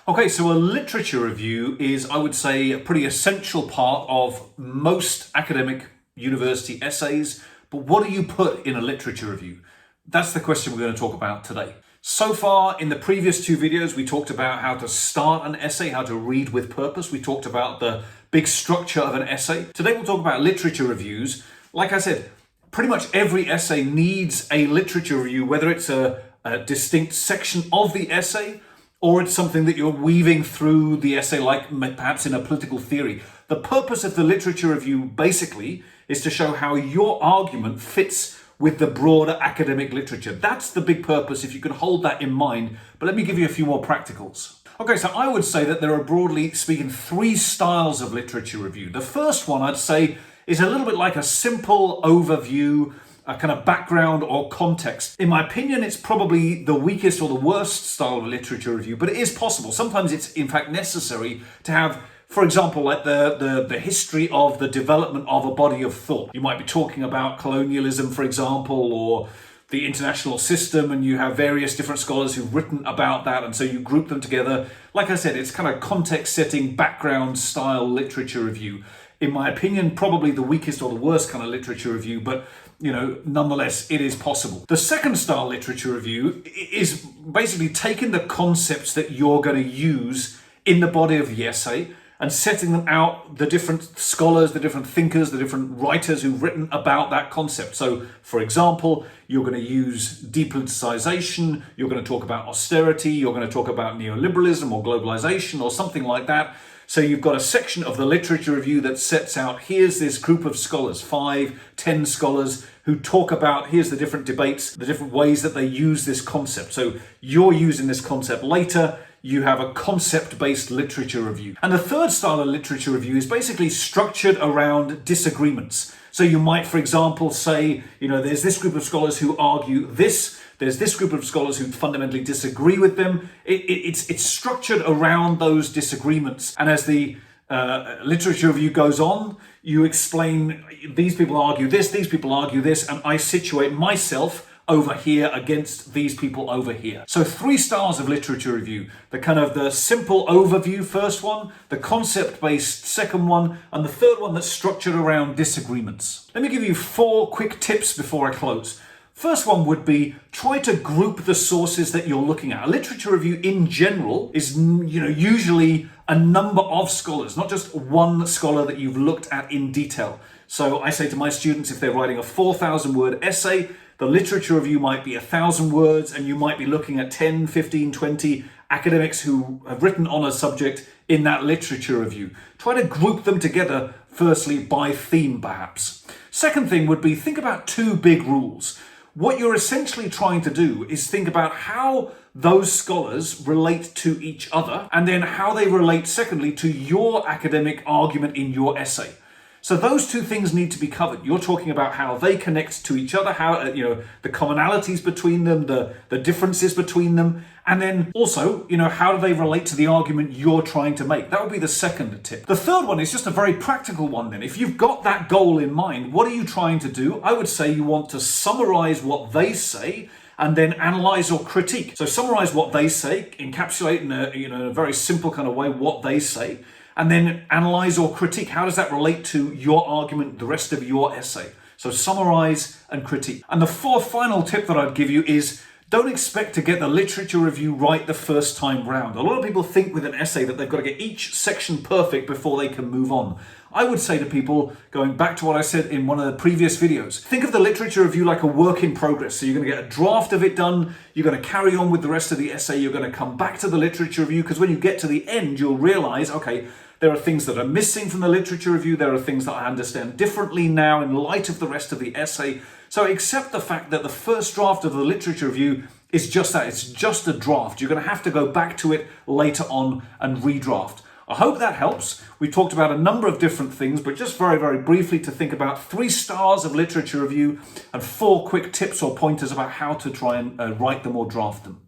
Okay, so a literature review is, I would say, a pretty essential part of most academic university essays. But what do you put in a literature review? That's the question we're going to talk about today. So far, in the previous two videos, we talked about how to start an essay, how to read with purpose. We talked about the big structure of an essay. Today, we'll talk about literature reviews. Like I said, pretty much every essay needs a literature review, whether it's a distinct section of the essay or it's something that you're weaving through the essay, like perhaps in a political theory. The purpose of the literature review basically is to show how your argument fits with the broader academic literature. That's the big purpose, if you can hold that in mind. But let me give you a few more practicals. Okay, so I would say that there are, broadly speaking, three styles of literature review. The first one, I'd say, is a little bit like a simple overview, a kind of background or context. In my opinion, it's probably the weakest or the worst style of literature review, but it is possible. Sometimes it's in fact necessary to have, for example, like the history of the development of a body of thought. You might be talking about colonialism, for example, or the international system, and you have various different scholars who've written about that, and so you group them together. Like I said, it's kind of context-setting, background style literature review. In my opinion, probably the weakest or the worst kind of literature review, but nonetheless, it is possible. The second style literature review is basically taking the concepts that you're going to use in the body of the essay and setting them out, the different scholars, the different thinkers, the different writers who've written about that concept. So, for example, you're going to use depoliticization, you're going to talk about austerity, you're going to talk about neoliberalism or globalization or something like that. So you've got a section of the literature review that sets out, here's this group of scholars, 5, 10 scholars, who talk about, here's the different debates, the different ways that they use this concept. So you're using this concept later, you have a concept-based literature review. And the third style of literature review is basically structured around disagreements. So you might, for example, say, there's this group of scholars who argue this, there's this group of scholars who fundamentally disagree with them. It's structured around those disagreements. And as the literature review goes on, you explain, these people argue this, these people argue this, and I situate myself over here against these people over here. So three styles of literature review: the simple overview first one, the concept-based second one, and the third one that's structured around disagreements. Let me give you 4 quick tips before I close. First one would be, try to group the sources that you're looking at. A literature review in general is usually a number of scholars, not just one scholar that you've looked at in detail. So I say to my students, if they're writing a 4,000 word essay, the literature review might be 1,000 words, and you might be looking at 10, 15, 20 academics who have written on a subject in that literature review. Try to group them together, firstly, by theme, perhaps. Second thing would be, think about 2 big rules. What you're essentially trying to do is think about how those scholars relate to each other, and then how they relate, secondly, to your academic argument in your essay. So those 2 things need to be covered. You're talking about how they connect to each other, how the commonalities between them, the differences between them, and then also, how do they relate to the argument you're trying to make? That would be the second tip. The third one is just a very practical one then. If you've got that goal in mind, what are you trying to do? I would say you want to summarize what they say and then analyze or critique. So summarize what they say, encapsulate in a very simple kind of way what they say, and then analyze or critique. How does that relate to your argument, the rest of your essay? So summarize and critique. And the fourth final tip that I'd give you is, don't expect to get the literature review right the first time round. A lot of people think with an essay that they've got to get each section perfect before they can move on. I would say to people, going back to what I said in one of the previous videos, think of the literature review like a work in progress. So you're going to get a draft of it done, you're going to carry on with the rest of the essay, you're going to come back to the literature review, because when you get to the end, you'll realize, okay, there are things that are missing from the literature review, there are things that I understand differently now in light of the rest of the essay. So accept the fact that the first draft of the literature review is just that, it's just a draft. You're going to have to go back to it later on and redraft. I hope that helps. We talked about a number of different things, but just very, very briefly to think about 3 styles of literature review and 4 quick tips or pointers about how to try and write them or draft them.